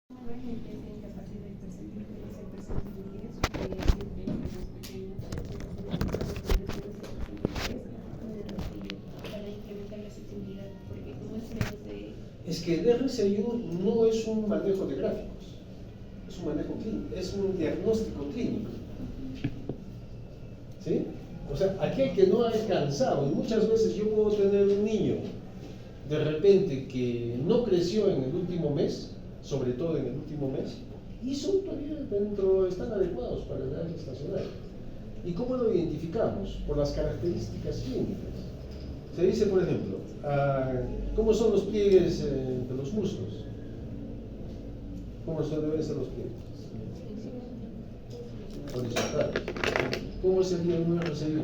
Una gente que a partir del percentil que es el percentil 10, podría decir que es más pequeño para incrementar la sensibilidad, porque como es menos de... Es que el RCIU no es un manejo de gráficos, es un manejo clínico, es un diagnóstico clínico. ¿Sí? O sea, aquel que no ha alcanzado, y muchas veces yo puedo tener un niño de repente que no creció en el último mes, sobre todo en el último mes, y son todavía están adecuados para la edad gestacional. ¿Y cómo lo identificamos? Por las características clínicas. Se dice, por ejemplo, ¿cómo son los pliegues de los muslos? ¿Cómo deben ser los pliegues? Horizontales. ¿Cómo sería un RCIU?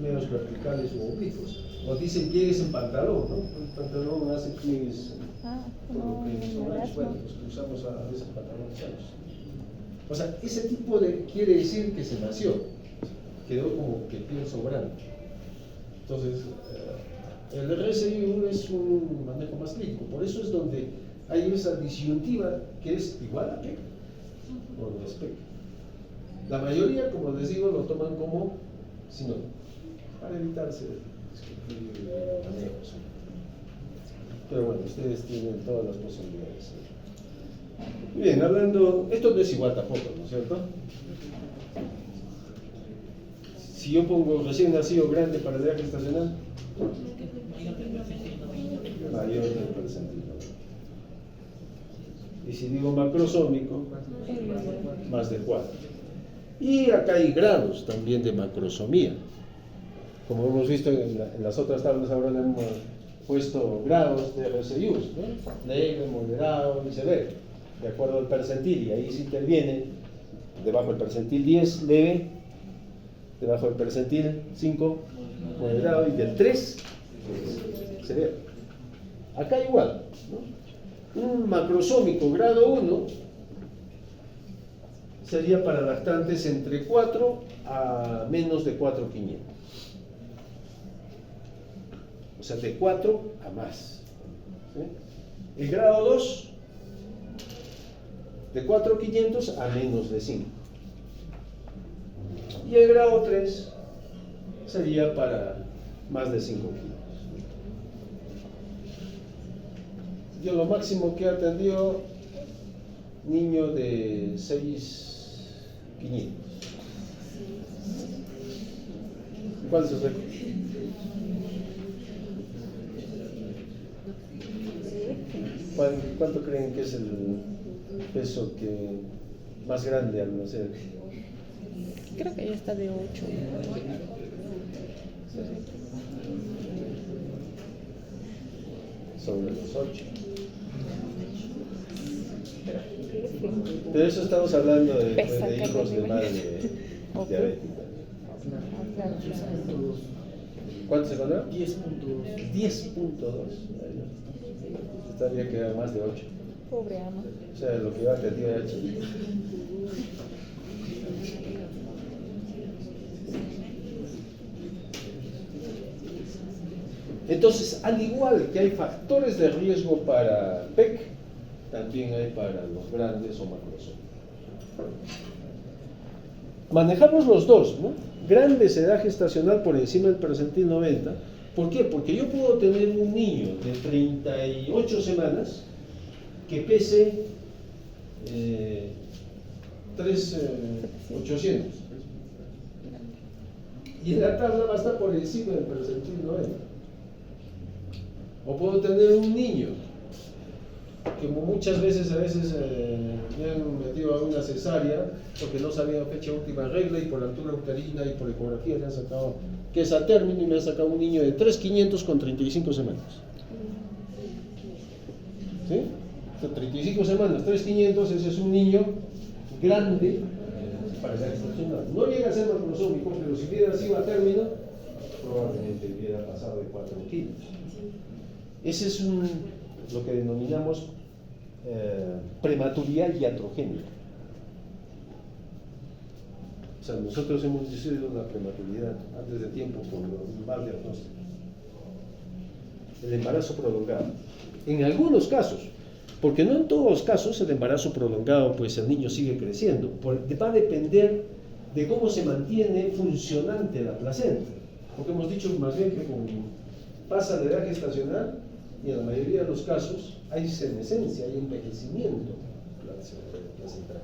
Medios verticales o oblicuos. Nos dicen pliegues en pantalón, ¿no? El pantalón hace pliegues por lo que son anchos, bueno, los que usamos a veces pantalones anchos. O sea, ese tipo de quiere decir que se nació, quedó como que piel sobrante. Entonces, el RCIU es un manejo más clínico, por eso es donde hay esa disyuntiva que es igual a PEC o no es PEC. La mayoría, como les digo, lo toman como sinónimo, para evitarse discutir manejos. Pero bueno, ustedes tienen todas las posibilidades. Muy bien, hablando, esto no es igual tampoco, ¿no es cierto? Si yo pongo recién nacido grande para la edad gestacional, mayor del percentil. Y si digo macrosómico, más de 4. Y acá hay grados también de macrosomía. Como hemos visto en las otras tablas, ahora le hemos puesto grados de RCIUs, ¿no? Leve, moderado y severo, de acuerdo al percentil. Y ahí se interviene, debajo del percentil 10, leve, debajo del percentil 5, moderado, y del 3, severo. Acá igual, ¿no? Un macrosómico grado 1 sería para lactantes entre 4 a menos de 4,500. O sea, de 4 a más. ¿Sí? El grado 2, de 4,500 a menos de 5. Y el grado 3 sería para más de 5 kilos. Yo lo máximo que he atendido, niño de 6,500. ¿Cuál es el récord? ¿Cuánto creen que es el peso que más grande al nacer? Creo que ya está de 8. Sobre los 8. Pero eso estamos hablando de hijos de madre diabética. ¿Cuánto se encontró? 10.2. 10.2. Estaría que era más de 8. Pobre ama. O sea, lo que iba a atendido era chiquito. Entonces, al igual que hay factores de riesgo para PEC, también hay para los grandes o macrosómicos. Manejamos los dos, ¿no? Grandes edad gestacional por encima del percentil 90. ¿Por qué? Porque yo puedo tener un niño de 38 semanas que pese 3,800. Y en la tabla va a estar por encima del percentil 90. O puedo tener un niño que muchas veces me han metido a una cesárea porque no sabían fecha última regla y por altura uterina y por ecografía le han sacado que es a término y me han sacado un niño de 3,500 con 35 semanas. ¿Sí? 35 semanas, 3,500, ese es un niño grande para la gestacional. No llega a ser macrosómico, pero si hubiera sido a término, probablemente hubiera pasado de 4 kilos. Ese es lo que denominamos prematuridad iatrogénica. O sea, nosotros hemos inducido una prematuridad antes de tiempo por un mal diagnóstico. El embarazo prolongado. En algunos casos, Porque no en todos los casos el embarazo prolongado, pues el niño sigue creciendo. Va a depender de cómo se mantiene funcionante la placenta. Porque hemos dicho más bien que pasa la edad gestacional y en la mayoría de los casos hay senescencia, hay envejecimiento placental.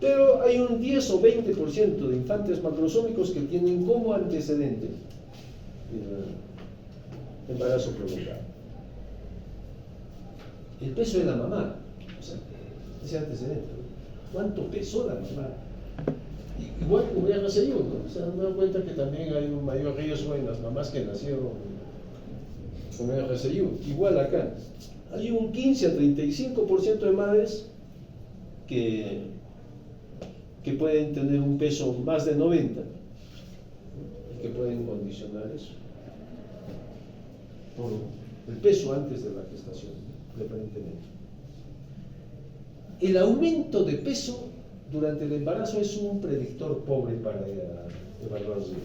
Pero hay un 10 o 20% de infantes macrosómicos que tienen como antecedente el embarazo prolongado. El peso de la mamá, o sea, ese antecedente, ¿cuánto pesó la mamá? Igual como ya nací yo, ¿no? O sea, me doy cuenta que también hay un mayor riesgo en las mamás que nacieron con RCU. Igual acá, hay un 15 a 35% de madres que pueden tener un peso más de 90 y que pueden condicionar eso por el peso antes de la gestación, preferentemente. El aumento de peso durante el embarazo es un predictor pobre para evaluar el riesgo.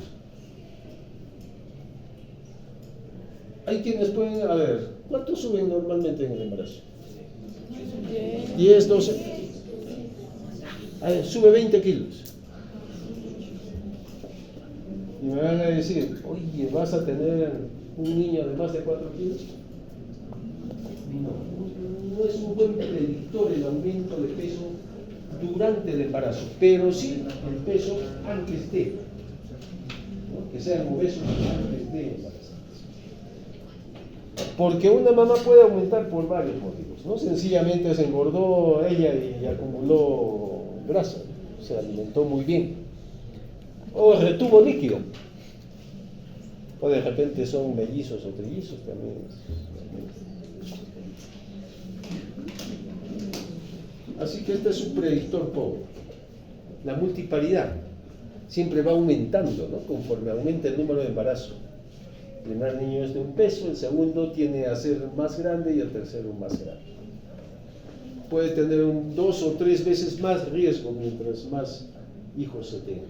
Hay quienes pueden, a ver, ¿cuánto suben normalmente en el embarazo? 10, 12. A ver, sube 20 kilos. Y me van a decir, oye, ¿vas a tener un niño de más de 4 kilos? No es un buen predictor el aumento de peso durante el embarazo, pero sí el peso antes de, ¿no? Que sean obesos antes de embarazarse. Porque una mamá puede aumentar por varios motivos, ¿no? Sencillamente se engordó ella y acumuló grasa, se alimentó muy bien, o retuvo líquido, o de repente son mellizos o trillizos también. Así que este es un predictor pobre. La multiparidad siempre va aumentando, ¿no? Conforme aumenta el número de embarazos. El primer niño es de un peso, el segundo tiende a ser más grande y el tercero más grande. Puede tener 2 o 3 veces más riesgo mientras más hijos se tengan,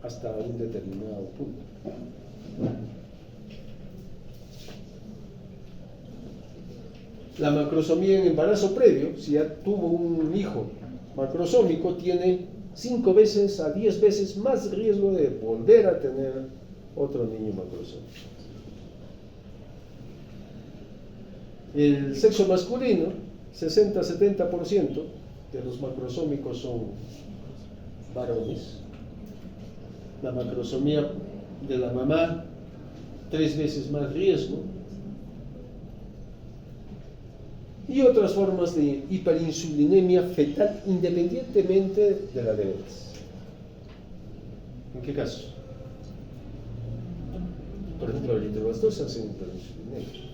hasta un determinado punto. La macrosomía en embarazo previo, si ya tuvo un hijo macrosómico, tiene 5 veces a 10 veces más riesgo de volver a tener otro niño macrosómico. El sexo masculino, 60-70% de los macrosómicos son varones. La macrosomía de la mamá, 3 veces más riesgo. Y otras formas de hiperinsulinemia fetal independientemente de la diabetes. ¿En qué caso? Por ejemplo, la eritroblastosas hacen hiperinsulinemia.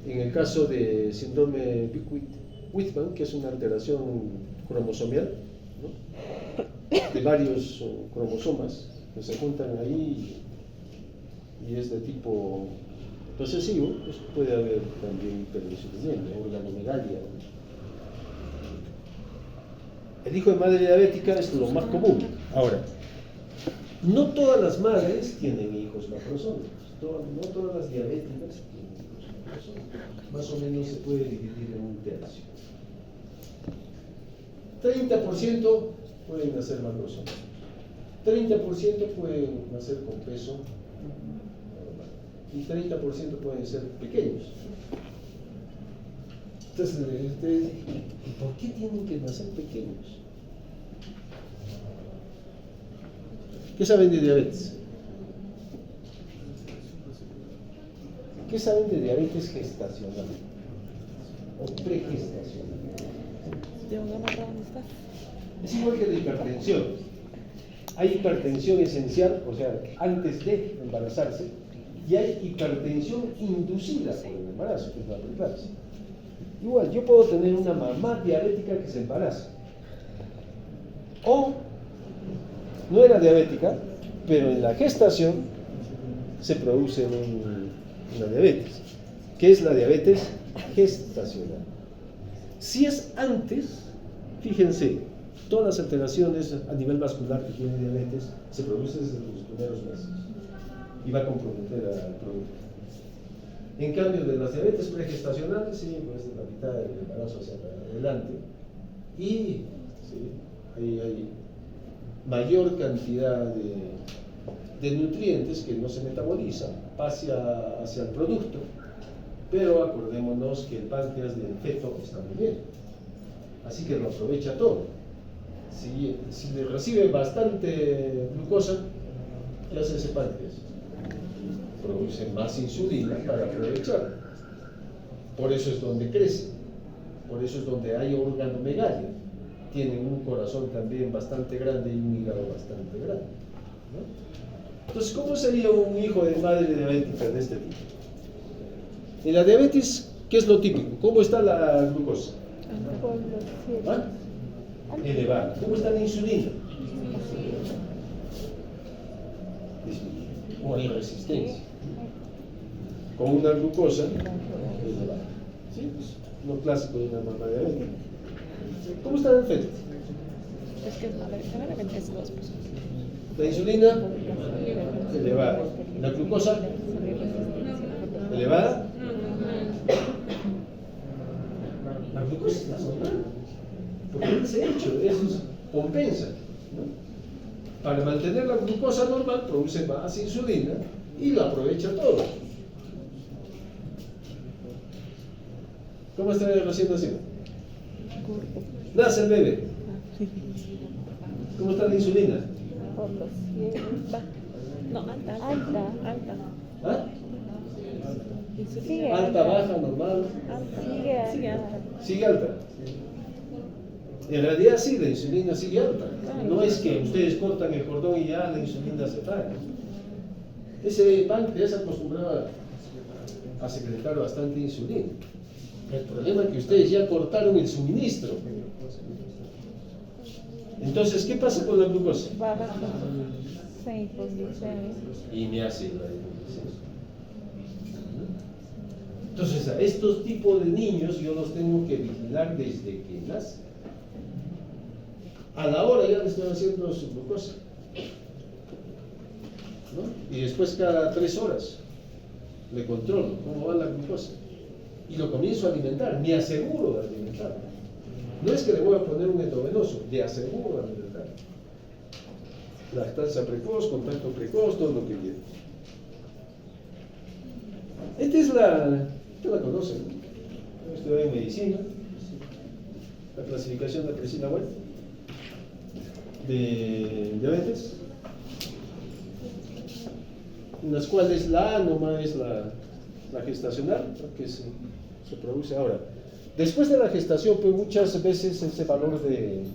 En el caso de síndrome Wittmann, que es una alteración cromosomial, ¿no? De varios cromosomas que se juntan ahí y es de tipo recesivo, pues puede haber también hiperinsulinemia, organomegalia. El hijo de madre diabética es lo más común. Ahora, no todas las madres tienen hijos macrosómicos, no todas las diabéticas tienen hijos macrosómicos. Más o menos se puede dividir en un tercio. 30% pueden nacer macrosómicos, 30% pueden nacer con peso y 30% pueden ser pequeños. Entonces, ¿y por qué tienen que nacer pequeños? ¿Qué saben de diabetes? ¿Qué saben de diabetes gestacional o pregestacional? Es igual que la hipertensión. Hay hipertensión esencial, o sea, antes de embarazarse, y hay hipertensión inducida por el embarazo, que es la preeclampsia. Igual, yo puedo tener una mamá diabética que se embaraza, o no era diabética, pero en la gestación se produce una diabetes, que es la diabetes gestacional. Si es antes, fíjense, todas las alteraciones a nivel vascular que tiene diabetes se producen desde los primeros meses y va a comprometer al producto. En cambio, de las diabetes pregestacionales, sí, pues de la mitad del embarazo hacia adelante. Y sí, ahí hay mayor cantidad de nutrientes que no se metabolizan, pasa hacia el producto, pero acordémonos que el páncreas del feto está muy bien, así que lo aprovecha todo. Si le recibe bastante glucosa, ¿qué hace ese páncreas? Produce más insulina para aprovechar. Por eso es donde crece, por eso es donde hay organomegalia. Tienen un corazón también bastante grande y un hígado bastante grande, ¿no? Entonces, ¿cómo sería un hijo de madre diabética de este tipo? En la diabetes, ¿qué es lo típico? ¿Cómo está la glucosa? ¿Ah? Elevada. ¿Cómo está la insulina? O hay resistencia. Con una glucosa elevada. ¿Sí? Pues, lo clásico de una mamá diabética. ¿Cómo está el feto? Es que generalmente es 2%. La insulina elevada. La glucosa elevada. La glucosa está normal. Porque ese hecho, eso compensa, ¿no? Para mantener la glucosa normal produce más insulina y lo aprovecha todo. ¿Cómo está recién nacido? Nace el bebé. ¿Cómo está la insulina? No, alta. ¿Ah? Sigue Alta, baja, normal. Sigue alta. Sigue alta. En realidad sí, la insulina sigue alta. No es que ustedes cortan el cordón y ya la insulina se para. Ese páncreas acostumbraba a secretar bastante insulina. El problema es que ustedes ya cortaron el suministro. Entonces, ¿qué pasa con la glucosa? Baja con 6 Y me hace la hipoglucemia. Entonces, a estos tipos de niños yo los tengo que vigilar desde que nacen. A la hora ya le estoy haciendo su glucosa, ¿no? Y después cada 3 horas le controlo cómo va la glucosa y lo comienzo a alimentar, me aseguro de alimentar. No es que le voy a poner un endovenoso, le aseguro de alimentar. Lactancia precoz, contacto precoz, todo lo que quiera. Usted la conocen, ¿no? Estudié en medicina, la clasificación de Priscilla Webb de diabetes, en las cuales la A nomás es la gestacional, que se produce ahora. Después de la gestación, pues muchas veces ese valor de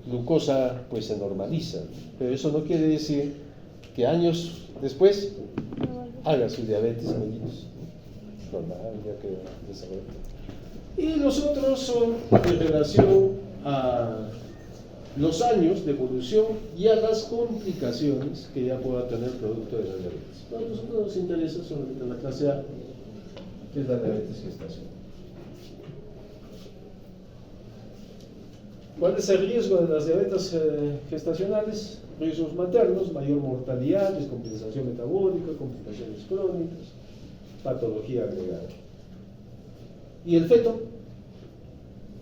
glucosa pues se normaliza, pero eso no quiere decir que años después haga su diabetes mellitus. Normal, ya que desarrollado. Y los otros son en relación a los años de evolución y a las complicaciones que ya pueda tener producto de la diabetes. A nosotros nos interesa solamente la clase A, que es la diabetes gestacional. ¿Cuál es el riesgo de las diabetes gestacionales? Riesgos maternos, mayor mortalidad, descompensación metabólica, complicaciones crónicas, patología agregada. Y el feto,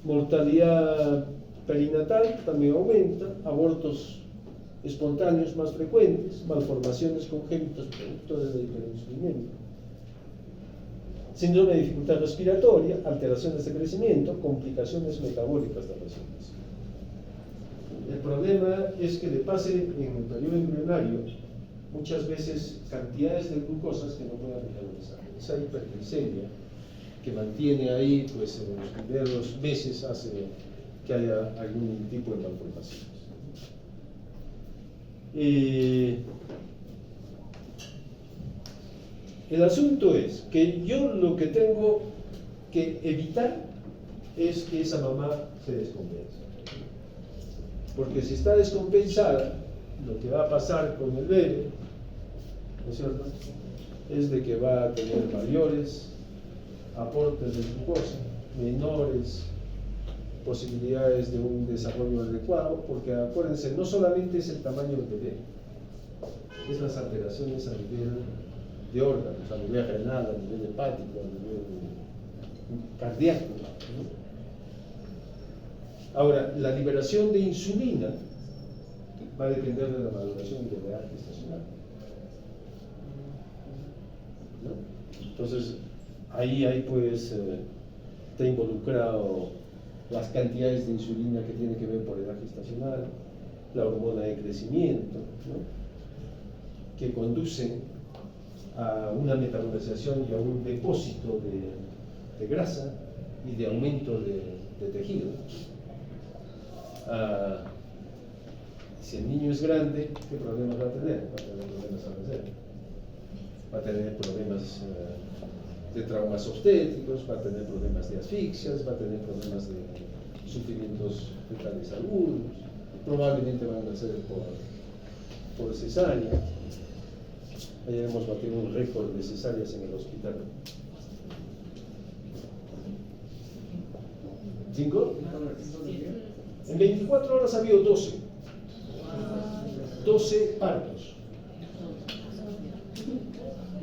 mortalidad perinatal también aumenta, abortos espontáneos más frecuentes, malformaciones congénitas producto de la hiperinsulinemia, síndrome de dificultad respiratoria, alteraciones de crecimiento, complicaciones metabólicas de la nacientes. El problema es que le pase en el periodo embrionario muchas veces cantidades de glucosas que no puedan metabolizar. Esa hiperglicemia que mantiene ahí, pues en los primeros meses hace que haya algún tipo de malformaciones. El asunto es que yo lo que tengo que evitar es que esa mamá se descompense. Porque si está descompensada, lo que va a pasar con el bebé, ¿no es cierto?, es de que va a tener mayores aportes de glucosa, menores posibilidades de un desarrollo adecuado, porque acuérdense, no solamente es el tamaño del bebé, es las alteraciones a nivel de órganos, a nivel renal, a nivel hepático, a nivel cardíaco, ¿no? Ahora, la liberación de insulina va a depender de la maduración y de la edad gestacional, ¿no? Entonces, ahí hay pues, está involucrado las cantidades de insulina que tienen que ver por edad gestacional, la hormona de crecimiento, ¿no? Que conducen a una metabolización y a un depósito de grasa y de aumento de tejido. Si el niño es grande, ¿qué problemas va a tener? Va a tener problemas al nacer, va a tener problemas de traumas obstétricos, va a tener problemas de asfixias, va a tener problemas de sufrimientos fetales agudos, probablemente van a nacer por cesárea. Ayer hemos batido un récord de cesáreas en el hospital. ¿5? En 24 horas ha habido 12 partos.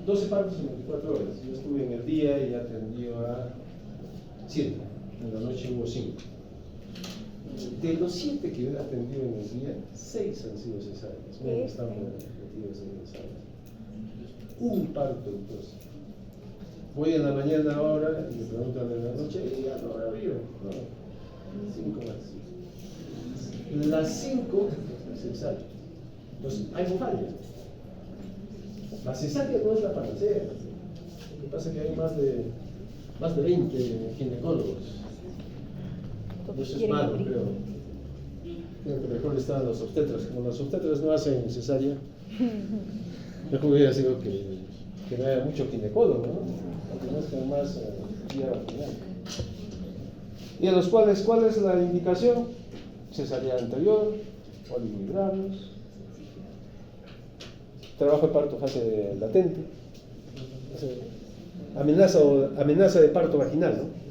12 partos en 24 horas. Yo estuve en el día y atendí a 7. En la noche hubo 5. De los 7 que yo he atendido en el día, 6 han sido cesáreas. Bueno, están metidos en cesáreas. Un parto, entonces. Voy en la mañana ahora y me preguntan en la noche y ya no ha habido. No, 5 más. Las 5 cesáreas. Entonces, hay falla. La cesárea no es la panacea. Lo que pasa es que hay más de 20 ginecólogos. Y eso es malo, creo. Creo que mejor estaban los obstetras. Como los obstetras no hacen cesárea, mejor hubiera sido que no haya mucho ginecólogo, ¿no? Aunque no es que más vía vaginal. Y a los cuales, ¿cuál es la indicación? Cesárea anterior, oligohidratos, trabajo de parto fase latente, amenaza de parto vaginal, ¿no?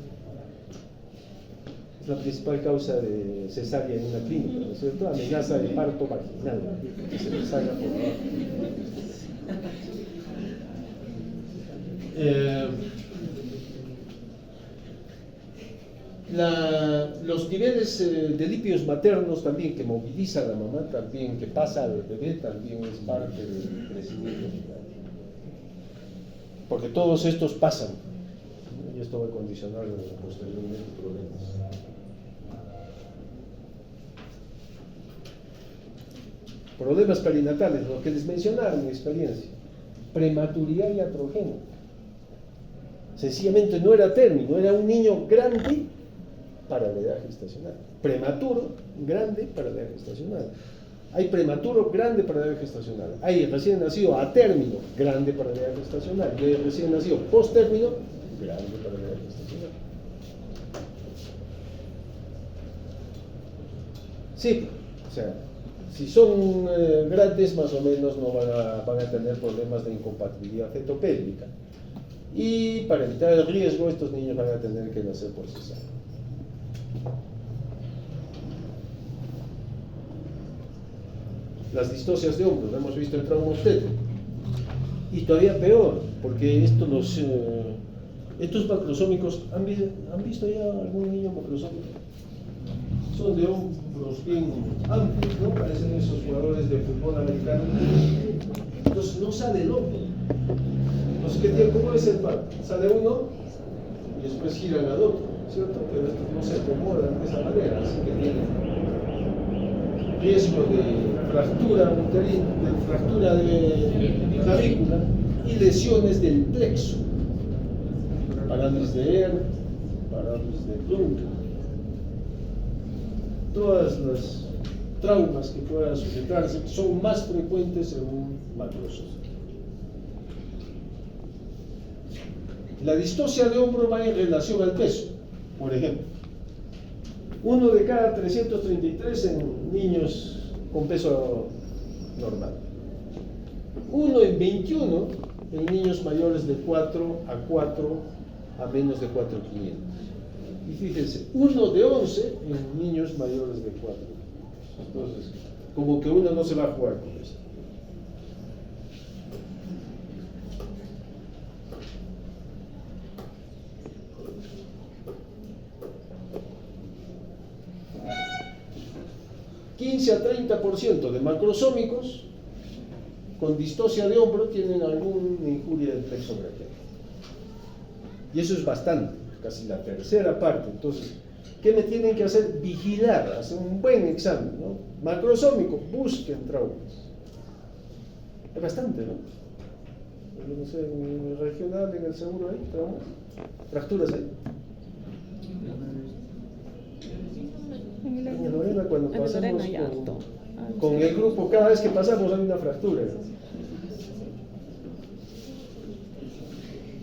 Es la principal causa de cesárea en una clínica, ¿no es cierto? Amenaza de parto vaginal, que se les salga por abajo. Los niveles de lípidos maternos también, que moviliza a la mamá también, que pasa al bebé, también es parte del crecimiento. Porque todos estos pasan, ¿no? Y esto va a condicionar posteriormente problemas. Problemas perinatales, lo que les mencionaba en mi experiencia. Prematuridad y iatrogenia. Sencillamente no era término, era un niño grande para la edad gestacional. Prematuro, grande para la edad gestacional. Hay prematuro, grande para la edad gestacional. Hay recién nacido a término, grande para la edad gestacional. Y hay recién nacido post término, grande para la edad gestacional. Sí, o sea, si son grandes, más o menos no van a tener problemas de incompatibilidad fetopélvica. Y para evitar el riesgo, estos niños van a tener que nacer por cesárea. Las distocias de hombro, lo hemos visto en trauma obstétrico. Y todavía peor, porque estos macrosómicos, ¿han visto ya algún niño macrosómico? Son de hombros bien amplios, ¿no? Parecen esos jugadores de fútbol americano. Entonces no sale el hombro. Entonces, ¿cómo es el parto? Sale uno y después giran al otro, ¿cierto? Pero estos no se acomodan de esa manera, así que tienen riesgo de fractura uterina, de fractura de clavícula y lesiones del plexo, parálisis de Ehrlich, parálisis de Plunk. Todas las traumas que puedan suscitarse son más frecuentes en un macrosómico. La distocia de hombro va en relación al peso. Por ejemplo, 1 de cada 333 en niños con peso normal. 1 en 21 en niños mayores de 4 a menos de 4,500. Y fíjense, 1 de 11 en niños mayores de 4. Entonces, como que uno no se va a jugar con eso. 15 a 30% de macrosómicos con distocia de hombro tienen alguna injuria del plexo braquial. Y eso es bastante, casi la tercera parte. Entonces, ¿qué me tienen que hacer? Vigilar, hacer un buen examen, ¿no? Macrosómico, busquen traumas. Es bastante, ¿no? Yo no sé, en el regional, en el seguro hay traumas, fracturas ahí. En Lorena, cuando En pasamos Lorena hay harto. con el grupo, cada vez que pasamos hay una fractura.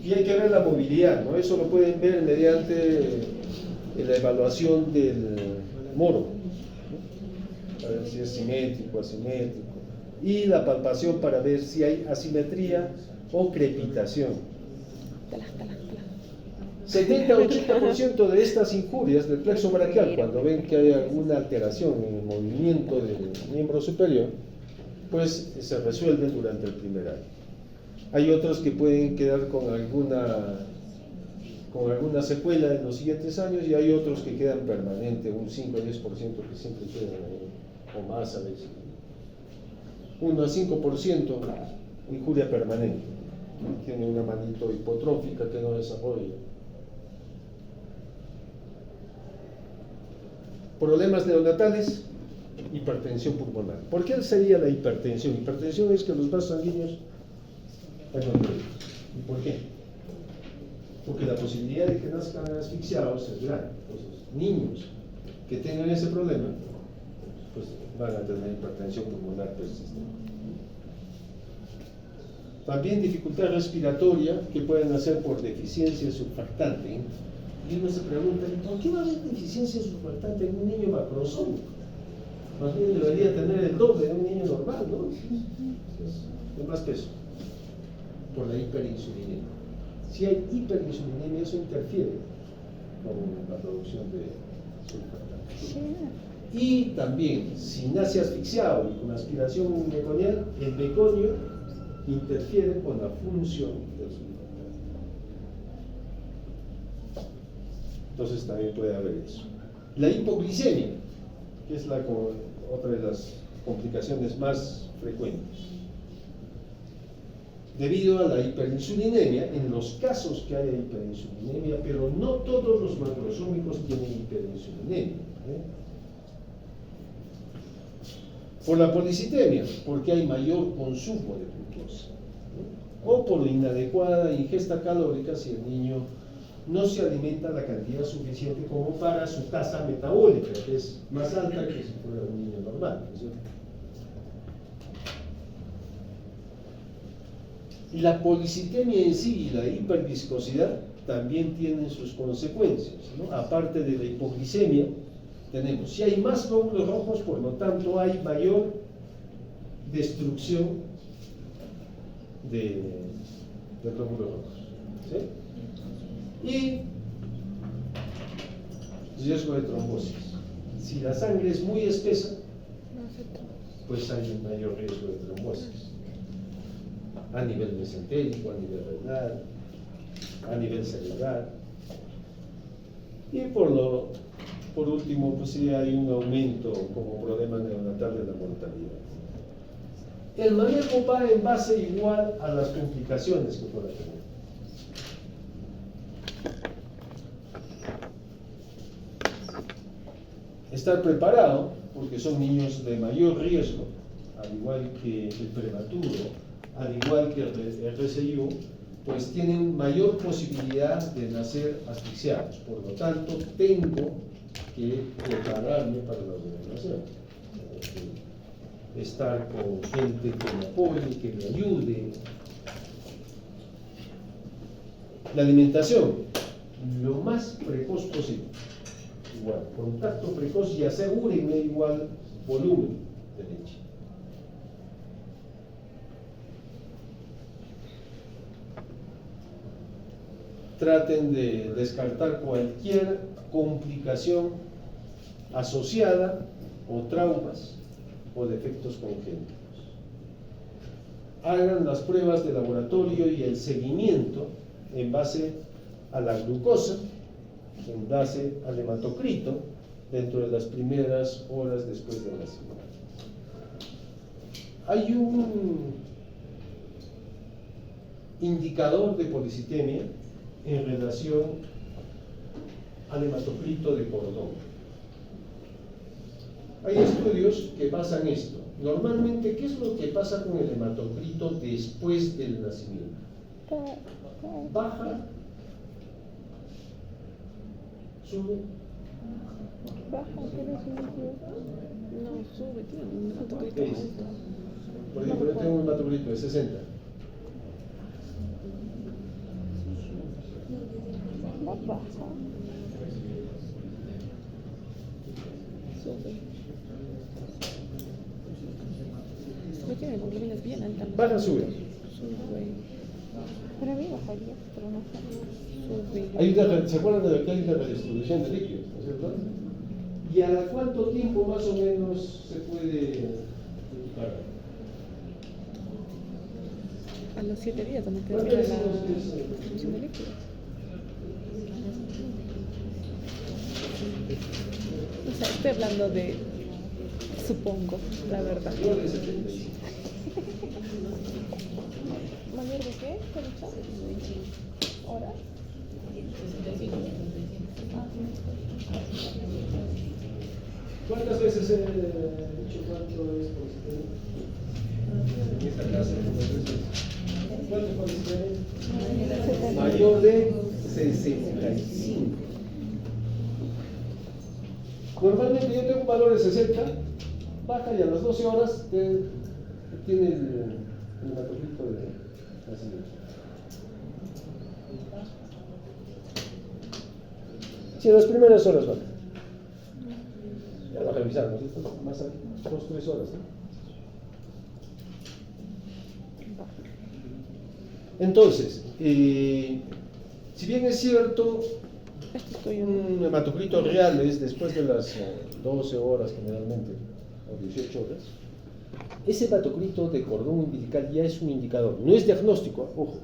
Y hay que ver la movilidad, ¿no? Eso lo pueden ver mediante la evaluación del moro, ¿no? Para ver si es simétrico, asimétrico. Y la palpación para ver si hay asimetría o crepitación. 70-80% de estas injurias del plexo braquial, cuando ven que hay alguna alteración en el movimiento del miembro superior, pues se resuelven durante el primer año. Hay otros que pueden quedar con alguna secuela en los siguientes años, y hay otros que quedan permanente, un 5 o 10% que siempre quedan ahí, o más a veces. 1 a 5% injuria permanente. Tiene una manito hipotrófica que no desarrolla. Problemas neonatales, hipertensión pulmonar. ¿Por qué sería la hipertensión? Hipertensión es que los vasos sanguíneos están contraídos. ¿Y por qué? Porque la posibilidad de que nazcan asfixiados es grande. Entonces, niños que tengan ese problema, pues van a tener hipertensión pulmonar persistente. También dificultad respiratoria que pueden hacer por deficiencia surfactante. Y uno se pregunta, ¿por qué va a haber deficiencia surfactante en un niño macrosómico? Más bien debería tener el doble de un niño normal, ¿no? Es más peso. Por la hiperinsulinemia. Si hay hiperinsulinemia, eso interfiere con la producción de surfactante. Y también, si nace asfixiado y con aspiración meconial, el meconio interfiere con la función del surfactante. Entonces también puede haber eso. La hipoglicemia, que es otra de las complicaciones más frecuentes. Debido a la hiperinsulinemia, en los casos que haya hiperinsulinemia, pero no todos los macrosómicos tienen hiperinsulinemia. Por la policitemia, porque hay mayor consumo de glucosa. O por inadecuada ingesta calórica, si el niño no se alimenta la cantidad suficiente como para su tasa metabólica, que es más alta que si fuera un niño normal, ¿no es cierto? Y la policitemia en sí y la hiperviscosidad también tienen sus consecuencias, ¿no? Aparte de la hipoglicemia, tenemos, si hay más glóbulos rojos, por lo tanto hay mayor destrucción de glóbulos rojos, ¿sí? Y riesgo de trombosis. Si la sangre es muy espesa, pues hay un mayor riesgo de trombosis. A nivel mesentérico, a nivel renal, a nivel cerebral. Y por último, pues sí hay un aumento como problema neonatal de la mortalidad. El manejo va en base igual a las complicaciones que pueda tener. Estar preparado, porque son niños de mayor riesgo, al igual que el prematuro, al igual que el RCIO, pues tienen mayor posibilidad de nacer asfixiados. Por lo tanto, tengo que prepararme para la ordenación. Estar con gente que me apoye, que me ayude. La alimentación, lo más precoz posible. Igual, contacto precoz y asegúrenme igual volumen de leche. Traten de descartar cualquier complicación asociada o traumas o defectos congénitos. Hagan las pruebas de laboratorio y el seguimiento en base a la glucosa, en base al hematocrito dentro de las primeras horas después del nacimiento. Hay un indicador de policitemia en relación al hematocrito de cordón. Hay estudios que basan esto. Normalmente, ¿qué es lo que pasa con el hematocrito después del nacimiento? Baja, sube. Baja, pero sube. No, sube, tiene un hematocrito ¿Qué dice? alto. Por ejemplo, yo tengo un hematocrito de 60. No baja. Sube. No tiene hemoglobinas bien altas. Baja, sube. Sube. Para mí bajaría, pero no sé. Sube. ¿Se acuerdan de que hay una redistribución de líquidos, ¿no es cierto? ¿Y a cuánto tiempo más o menos se puede recuperar? A los 7 días también ¿Cuánto termina es la eso? distribución de líquidos. O sea, estoy hablando de, supongo, la verdad. Yo de 75. ¿Mayor de qué? ¿Qué ha dicho? ¿Hora? ¿Cuántas veces he dicho cuánto es policitemia? En esta clase, ¿cuánto es policitemia? Mayor de 65. Normalmente yo tengo un valor de 60, baja y a las 12 horas tiene el hematocrito de nacimiento. Si en las primeras horas baja. Ya lo revisamos, esto es más 2-3 horas, ¿no? Entonces, si bien es cierto, un hematocrito real es después de las 12 horas generalmente, o 18 horas, ese hematocrito de cordón umbilical ya es un indicador, no es diagnóstico, ojo,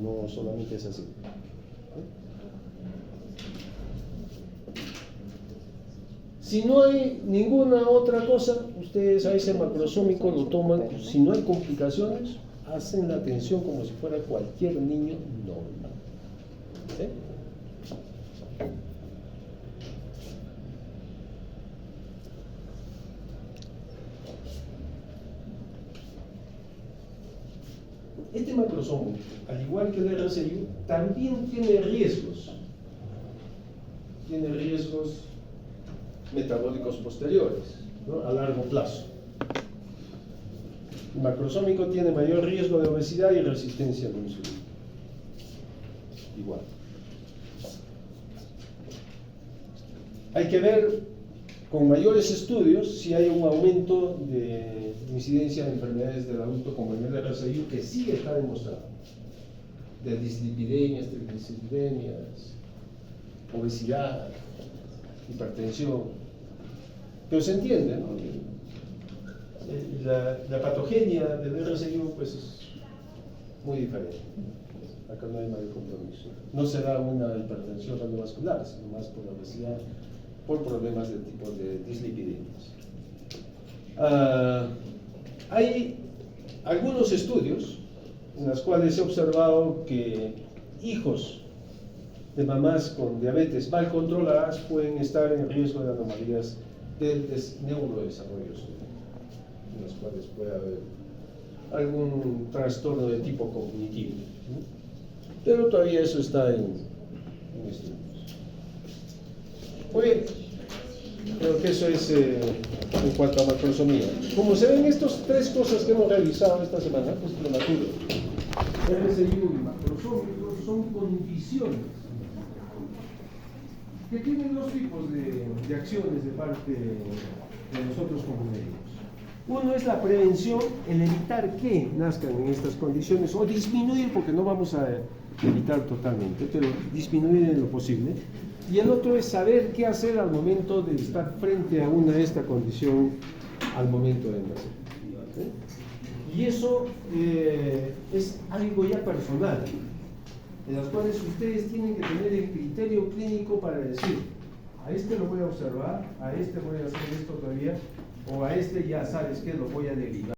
no solamente es así. Si no hay ninguna otra cosa, ustedes a ese macrosómico lo toman, si no hay complicaciones, hacen la atención como si fuera cualquier niño normal. ¿Sí? Este macrosómico, al igual que el RCU, también tiene riesgos. Tiene riesgos metabólicos posteriores, ¿no? A largo plazo. El macrosómico tiene mayor riesgo de obesidad y resistencia a la insulina. Igual. Hay que ver con mayores estudios si hay un aumento de incidencia de enfermedades del adulto como el RCU, que sí está demostrado, de dislipidemias, trigliceridemias, obesidad, hipertensión. Pero se entiende, ¿no? La patogenia del RCU pues es muy diferente. Acá no hay mayor compromiso. No será una hipertensión cardiovascular, sino más por la obesidad, por problemas del tipo de dislipidemias. Hay algunos estudios en los cuales se ha observado que hijos de mamás con diabetes mal controladas pueden estar en riesgo de anomalías del neurodesarrollo, en las cuales puede haber algún trastorno de tipo cognitivo, ¿no? Pero todavía eso está en estudios. Muy bien, creo que eso es en cuanto a macrosomía. Como se ven estas tres cosas que hemos realizado esta semana, pues prematuro, RCU y macrosómicos son condiciones que tienen dos tipos de acciones de parte de nosotros como médicos. Uno es la prevención, el evitar que nazcan en estas condiciones, o disminuir, porque no vamos a evitar totalmente, pero disminuir en lo posible. Y el otro es saber qué hacer al momento de estar frente a esta condición al momento de nacer. Y eso es algo ya personal, en las cuales ustedes tienen que tener el criterio clínico para decir, a este lo voy a observar, a este voy a hacer esto todavía, o a este ya sabes que lo voy a derivar.